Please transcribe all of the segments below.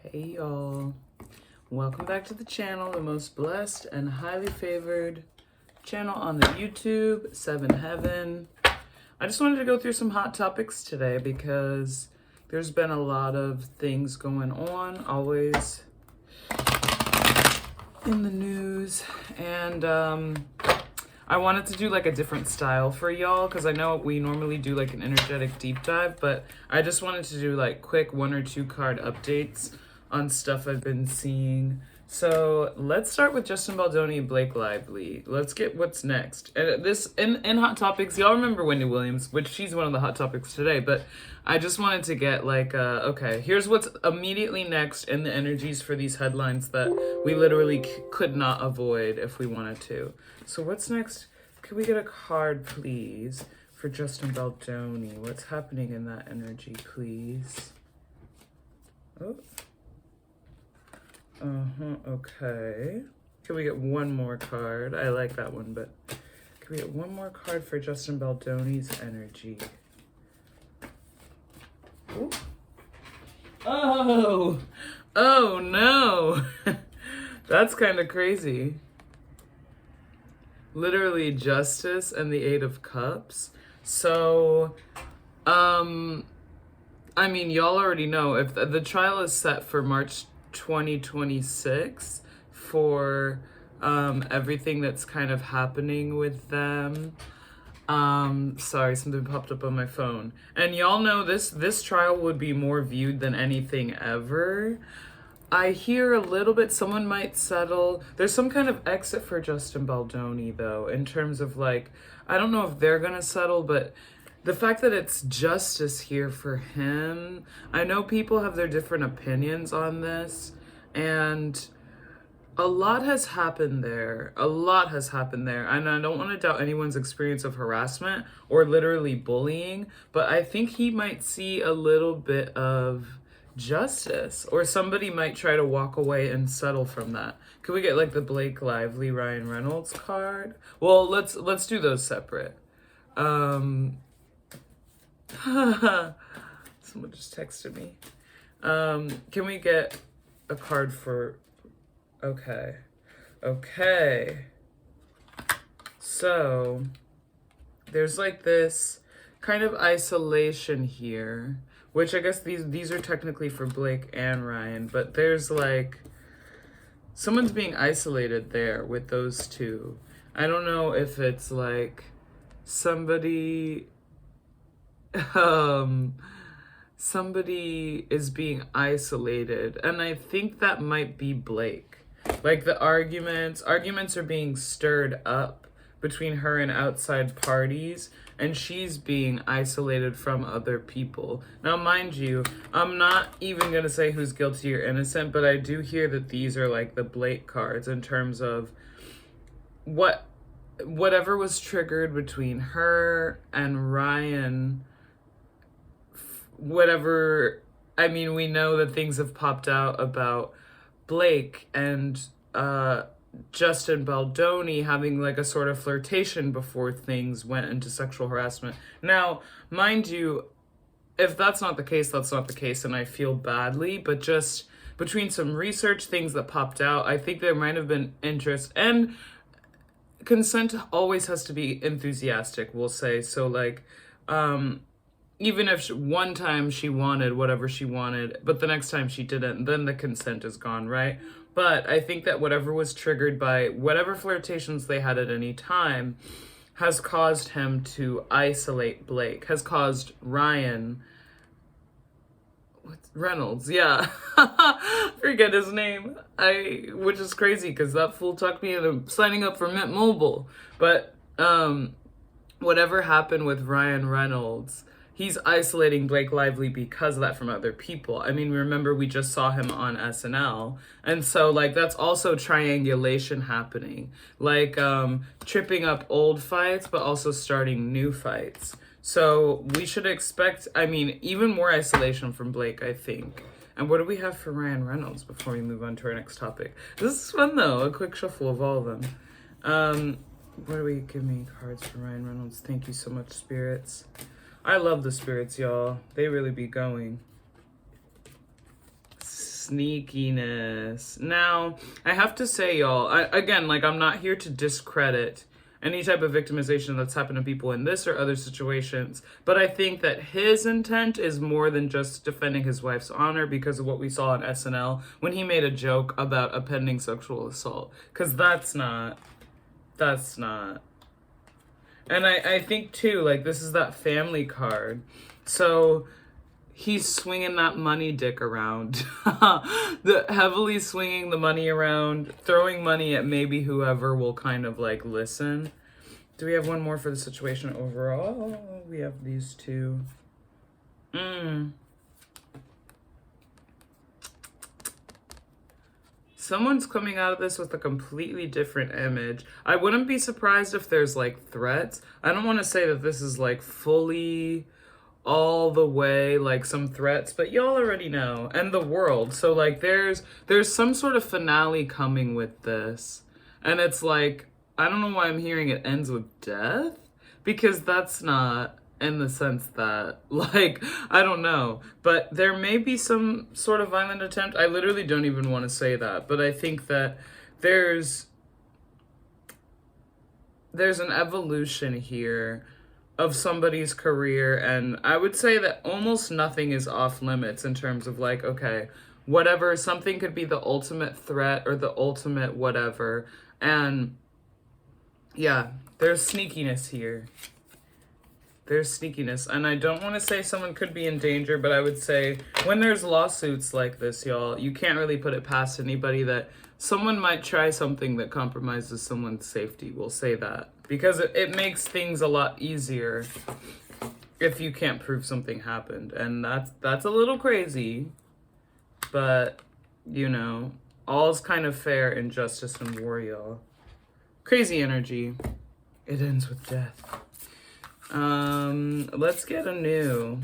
Hey y'all, welcome back to the channel, the most blessed and highly favored channel on the YouTube, Seven Heaven. I just wanted to go through some hot topics today because there's been a lot of things going on, always in the news, and I wanted to do like a different style for y'all because I know we normally do like an energetic deep dive, but I just wanted to do like quick 1 or 2 card updates on stuff I've been seeing. So let's start with Justin Baldoni and Blake Lively. Let's get what's next. And this in Hot Topics, y'all remember Wendy Williams, which she's one of the hot topics today, but I just wanted to get like, okay, here's what's immediately next in the energies for these headlines that we literally could not avoid if we wanted to. So what's next? Can we get a card, please, for Justin Baldoni? What's happening in that energy, please? Oh. Okay. Can we get one more card? I like that one, but can we get one more card for Justin Baldoni's energy? Ooh. Oh! Oh no! That's kind of crazy. Literally Justice and the 8 of Cups. So, I mean, y'all already know if the trial is set for March 2026 for everything that's kind of happening with them. Sorry, something popped up on my phone. And y'all know this trial would be more viewed than anything ever. I hear a little bit someone might settle. There's some kind of exit for Justin Baldoni though, in terms of like, I don't know if they're gonna settle, but the fact that it's justice here for him, I know people have their different opinions on this, and a lot has happened there. A lot has happened there. And I don't want to doubt anyone's experience of harassment or literally bullying, but I think he might see a little bit of justice, or somebody might try to walk away and settle from that. Could we get like the Blake Lively, Ryan Reynolds card? Well, let's do those separate. Someone just texted me. Can we get a card for... Okay. So, there's like this kind of isolation here, which I guess these are technically for Blake and Ryan, but there's like... someone's being isolated there with those two. I don't know if it's like somebody is being isolated, and I think that might be Blake. Like the arguments are being stirred up between her and outside parties, and she's being isolated from other people. Now, mind you, I'm not even gonna say who's guilty or innocent, but I do hear that these are like the Blake cards in terms of whatever was triggered between her and Ryan. Whatever, I mean, we know that things have popped out about Blake and Justin Baldoni having like a sort of flirtation before things went into sexual harassment. Now, mind you, if that's not the case, that's not the case, and I feel badly, but just between some research, things that popped out, I think there might have been interest, and consent always has to be enthusiastic, we'll say. So like, even if one time she wanted whatever she wanted, but the next time she didn't, then the consent is gone, right? But I think that whatever was triggered by whatever flirtations they had at any time has caused him to isolate Blake, has caused Ryan... Reynolds, yeah. Forget his name. Which is crazy because that fool talked me into signing up for Mint Mobile. But whatever happened with Ryan Reynolds, he's isolating Blake Lively because of that from other people. I mean, remember we just saw him on SNL. And so, like, that's also triangulation happening. Like, tripping up old fights, but also starting new fights. So we should expect, I mean, even more isolation from Blake, I think. And what do we have for Ryan Reynolds before we move on to our next topic? This is fun, though. A quick shuffle of all of them. What do we give me cards for Ryan Reynolds? Thank you so much, spirits. I love the spirits, y'all. They really be going. sneakiness. Now, I have to say, y'all, again, like, I'm not here to discredit any type of victimization that's happened to people in this or other situations, but I think that his intent is more than just defending his wife's honor because of what we saw on SNL when he made a joke about a pending sexual assault. Because that's not. And I think, too, like, this is that family card. So he's swinging that money dick around. Heavily swinging the money around, throwing money at maybe whoever will kind of, like, listen. Do we have one more for the situation overall? We have these two. Someone's coming out of this with a completely different image. I wouldn't be surprised if there's, like, threats. I don't want to say that this is, like, fully all the way, like, some threats, but y'all already know. And the world. So, like, there's some sort of finale coming with this. And it's like, I don't know why I'm hearing it ends with death. Because that's not in the sense that, like, I don't know. But there may be some sort of violent attempt. I literally don't even want to say that. But I think that there's an evolution here of somebody's career. And I would say that almost nothing is off limits in terms of, like, okay, whatever, something could be the ultimate threat or the ultimate whatever. And yeah, there's sneakiness here. There's sneakiness. And I don't want to say someone could be in danger, but I would say when there's lawsuits like this, y'all, you can't really put it past anybody that someone might try something that compromises someone's safety. We'll say that. Because it makes things a lot easier if you can't prove something happened. And that's a little crazy. But, you know, all's kind of fair in justice and war, y'all. Crazy energy. It ends with death. Let's get a new.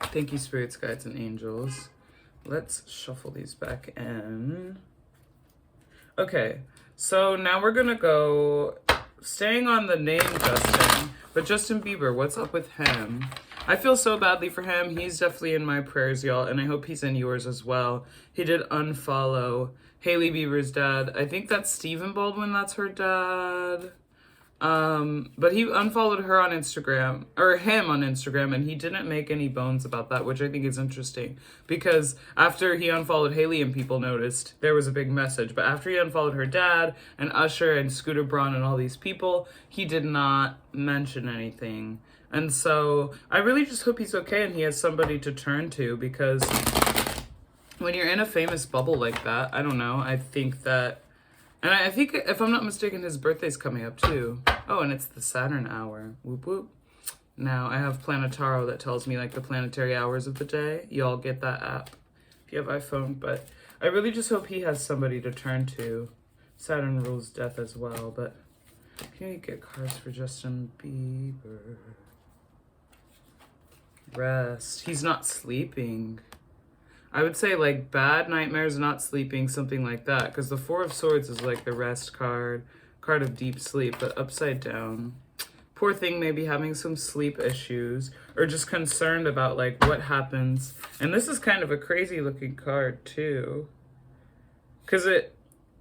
Thank you, spirits, guides, and angels. Let's shuffle these back in. Okay, so now we're gonna go, staying on the name Justin, but Justin Bieber, what's up with him? I feel so badly for him. He's definitely in my prayers, y'all, and I hope he's in yours as well. He did unfollow Hailey Bieber's dad. I think that's Stephen Baldwin, that's her dad. But he unfollowed her on Instagram, or him on Instagram, and he didn't make any bones about that, which I think is interesting, because after he unfollowed Hailey and people noticed, there was a big message, but after he unfollowed her dad, and Usher, and Scooter Braun, and all these people, he did not mention anything, and so, I really just hope he's okay, and he has somebody to turn to, because when you're in a famous bubble like that, I don't know, I think that. And I think, if I'm not mistaken, his birthday's coming up, too. Oh, and it's the Saturn hour. Whoop, whoop. Now, I have Planetaro that tells me, like, the planetary hours of the day. Y'all get that app if you have iPhone. But I really just hope he has somebody to turn to. Saturn rules death as well. But can you get cards for Justin Bieber? Rest. He's not sleeping. I would say, like, bad nightmares, not sleeping, something like that. Because the Four of Swords is, like, the rest card of deep sleep, but upside down. Poor thing may be having some sleep issues, or just concerned about, like, what happens. And this is kind of a crazy-looking card, too. Because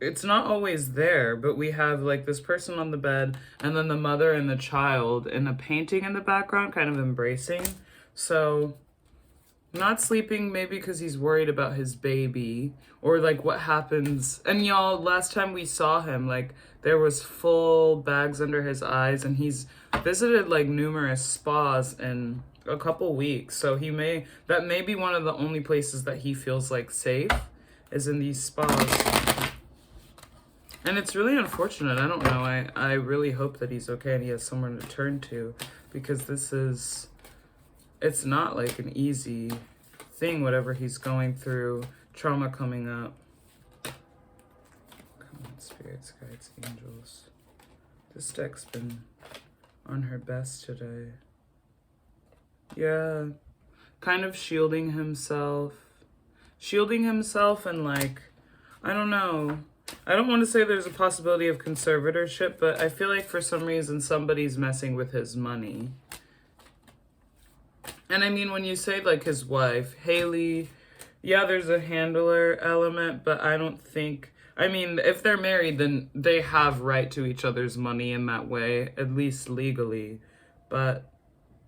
it's not always there, but we have, like, this person on the bed, and then the mother and the child in a painting in the background, kind of embracing. So not sleeping, maybe because he's worried about his baby, or like what happens. And y'all, last time we saw him, like, there was full bags under his eyes, and he's visited like numerous spas in a couple weeks, so that may be one of the only places that he feels like safe, is in these spas. And it's really unfortunate. I don't know, I really hope that he's okay and he has someone to turn to, because it's not like an easy thing, whatever he's going through, trauma coming up. Come on, spirits, guides, angels. This deck's been on her best today. Yeah, kind of shielding himself and like, I don't know. I don't want to say there's a possibility of conservatorship, but I feel like for some reason somebody's messing with his money. And I mean, when you say, like, his wife, Hailey, Yeah, there's a handler element, but I don't think, I mean, if they're married, then they have right to each other's money in that way, at least legally. But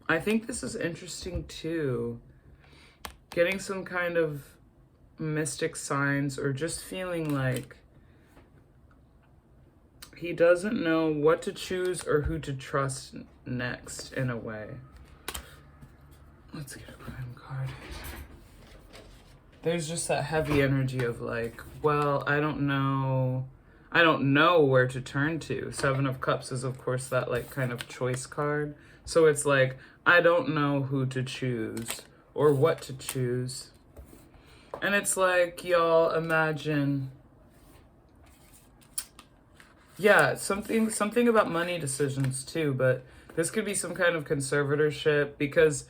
I think this is interesting too. Getting some kind of mystic signs, or just feeling like he doesn't know what to choose or who to trust next, in a way. Let's get a crime card. There's just that heavy energy of like, well, I don't know where to turn to. Seven of Cups is, of course, that like kind of choice card. So it's like, I don't know who to choose or what to choose. And it's like, y'all, imagine, yeah, something about money decisions too, but this could be some kind of conservatorship, because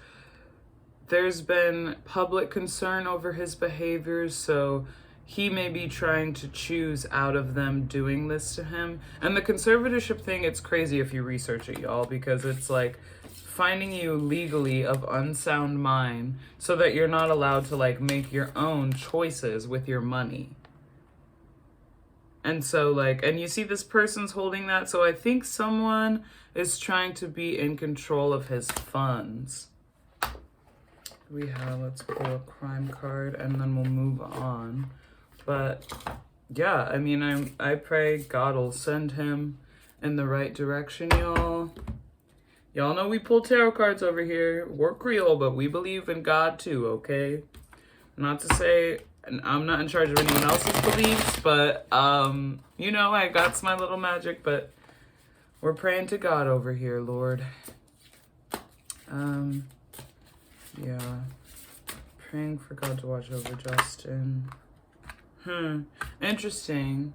there's been public concern over his behaviors, so he may be trying to choose out of them doing this to him. And the conservatorship thing, it's crazy if you research it, y'all, because it's like finding you legally of unsound mind so that you're not allowed to like make your own choices with your money. And so like, and you see this person's holding that, so I think someone is trying to be in control of his funds. Let's pull a crime card and then we'll move on. But yeah, I mean, I pray God will send him in the right direction, y'all. Y'all know we pull tarot cards over here. We're Creole, but we believe in God too, okay? Not to say I'm not in charge of anyone else's beliefs, but you know, I got my little magic, but we're praying to God over here, Lord. Yeah, praying for God to watch over Justin. Interesting.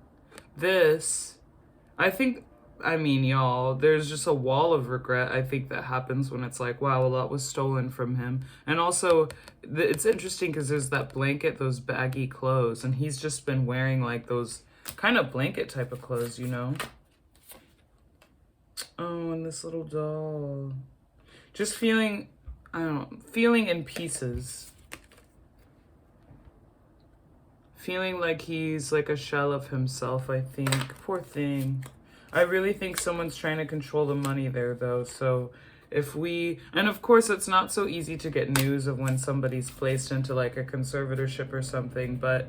I mean, y'all, there's just a wall of regret, I think, that happens when it's like, wow, a lot was stolen from him. And also, it's interesting because there's that blanket, those baggy clothes, and he's just been wearing like those kind of blanket type of clothes, you know? Oh, and this little doll. Just feeling in pieces. Feeling like he's like a shell of himself, I think. Poor thing. I really think someone's trying to control the money there, though. So and of course, it's not so easy to get news of when somebody's placed into like a conservatorship or something. But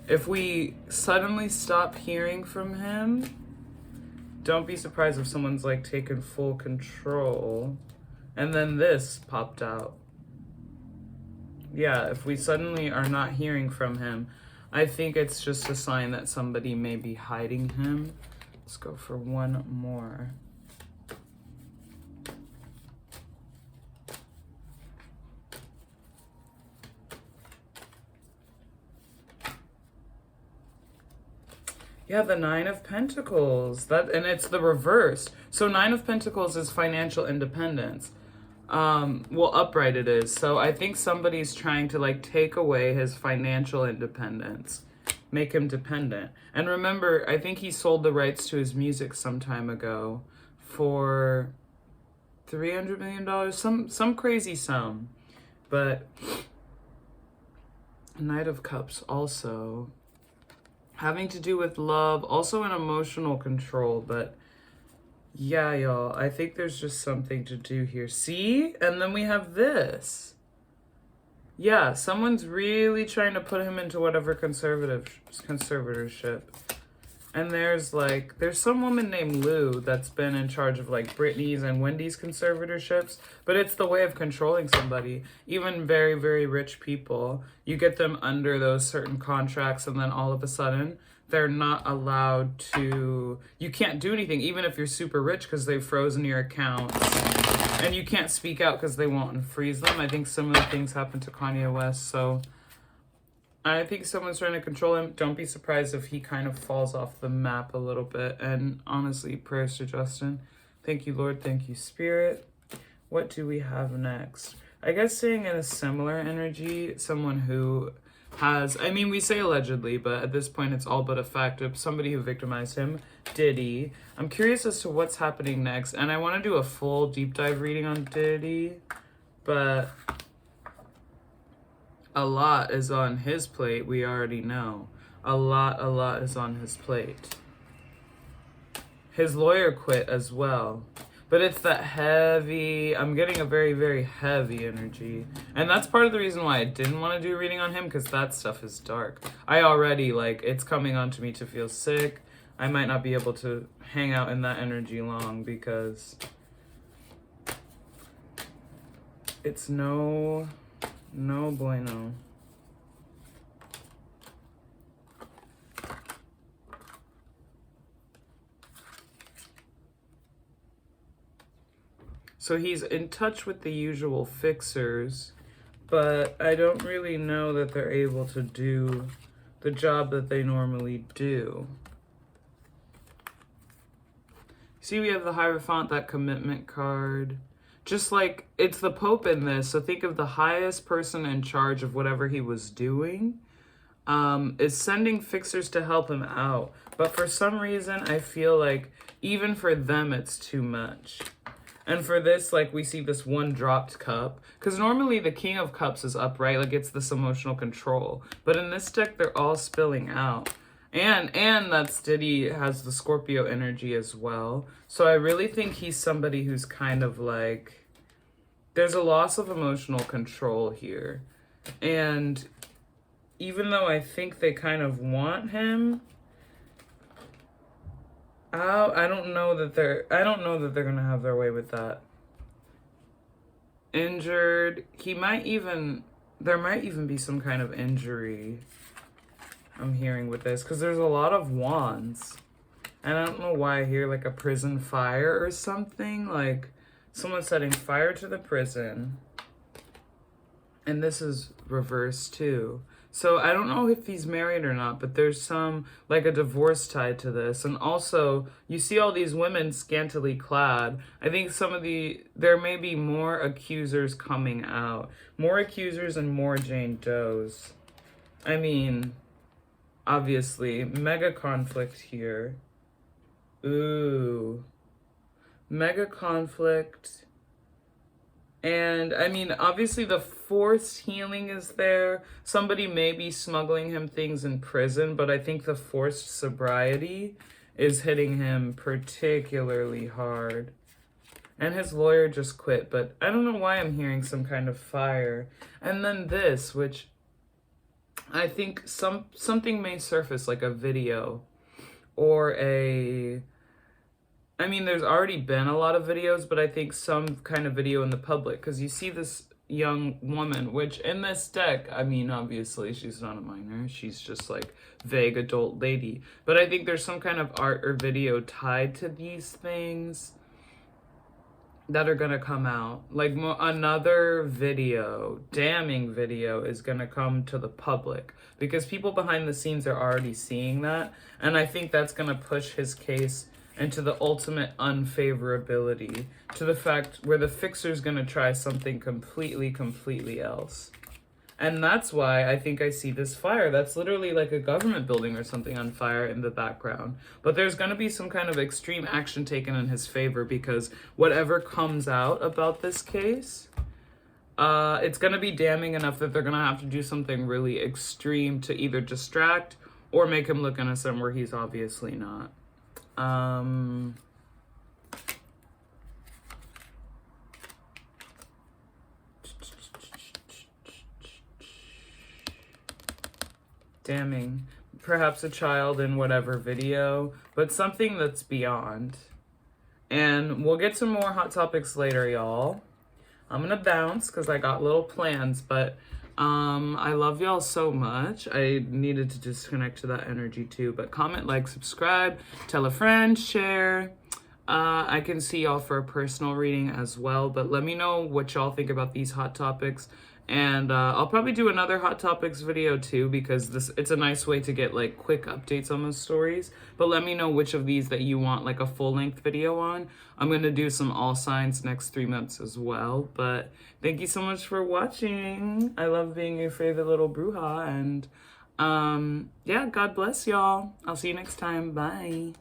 if we suddenly stop hearing from him, don't be surprised if someone's like taken full control. And then this popped out. Yeah, if we suddenly are not hearing from him, I think it's just a sign that somebody may be hiding him. Let's go for one more. Yeah, the Nine of Pentacles. And it's the reverse. So Nine of Pentacles is financial independence. Well, upright it is. So I think somebody's trying to like take away his financial independence, make him dependent. And remember, I think he sold the rights to his music some time ago for $300 million, some crazy sum. But Knight of Cups also having to do with love, also an emotional control, but yeah, y'all, I think there's just something to do here. See? And then we have this. Yeah, someone's really trying to put him into whatever conservatorship. And there's some woman named Lou that's been in charge of like Britney's and Wendy's conservatorships, but it's the way of controlling somebody. Even very, very rich people, you get them under those certain contracts, and then all of a sudden they're not allowed to, you can't do anything, even if you're super rich, because they've frozen your accounts. And you can't speak out because they won't unfreeze them. I think similar things happened to Kanye West, so I think someone's trying to control him. Don't be surprised if he kind of falls off the map a little bit. And honestly, prayers to Justin. Thank you, Lord. Thank you, Spirit. What do we have next? I guess staying in a similar energy, someone who has, I mean, we say allegedly, but at this point it's all but a fact of somebody who victimized him, Diddy. I'm curious as to what's happening next. And I want to do a full deep dive reading on Diddy, but A lot is on his plate, we already know. A lot is on his plate. His lawyer quit as well. But it's that heavy, I'm getting a very, very heavy energy. And that's part of the reason why I didn't want to do a reading on him, because that stuff is dark. I already, like, it's coming onto me to feel sick. I might not be able to hang out in that energy long because it's no bueno. So he's in touch with the usual fixers, but I don't really know that they're able to do the job that they normally do. See, we have the Hierophant, that commitment card. Just like, it's the Pope in this, so think of the highest person in charge of whatever he was doing, is sending fixers to help him out. But for some reason, I feel like even for them, it's too much. And for this, like, we see this one dropped cup. Because normally the King of Cups is upright, like, it's this emotional control. But in this deck, they're all spilling out. And that's Diddy has the Scorpio energy as well. So I really think he's somebody who's kind of like, there's a loss of emotional control here. And even though I think they kind of want him, I don't know that they're gonna have their way with that. Injured. There might even be some kind of injury I'm hearing with this, because there's a lot of wands. And I don't know why I hear like a prison fire or something, like someone setting fire to the prison. And this is reversed too. So I don't know if he's married or not, but there's some, like a divorce tied to this. And also, you see all these women scantily clad. I think there may be more accusers coming out. More accusers and more Jane Does. I mean, obviously, mega conflict here. Ooh. Mega conflict. And, I mean, obviously the forced healing is there. Somebody may be smuggling him things in prison, but I think the forced sobriety is hitting him particularly hard. And his lawyer just quit, but I don't know why I'm hearing some kind of fire. And then this, which I think something may surface, like a video or I mean, there's already been a lot of videos, but I think some kind of video in the public, because you see this young woman, which in this deck, I mean, obviously she's not a minor. She's just like vague adult lady. But I think there's some kind of art or video tied to these things that are going to come out. Like another video, damning video, is going to come to the public because people behind the scenes are already seeing that. And I think that's going to push his case into the ultimate unfavorability, to the fact where the fixer's going to try something completely else. And that's why I think I see this fire. That's literally like a government building or something on fire in the background. But there's going to be some kind of extreme action taken in his favor, because whatever comes out about this case, it's going to be damning enough that they're going to have to do something really extreme to either distract or make him look innocent where he's obviously not. Damning. Perhaps a child in whatever video, but something that's beyond. And we'll get some more hot topics later, y'all. I'm gonna bounce because I got little plans, but I love y'all so much. I needed to disconnect to that energy too. But comment, like, subscribe, tell a friend, share. I can see y'all for a personal reading as well. But let me know what y'all think about these hot topics. And I'll probably do another hot topics video too, because it's a nice way to get like quick updates on those stories. But let me know which of these that you want like a full-length video on. I'm going to do some all signs next 3 months as well. But thank you so much for watching. I love being your favorite little bruja. And yeah, God bless y'all. I'll see you next time. Bye.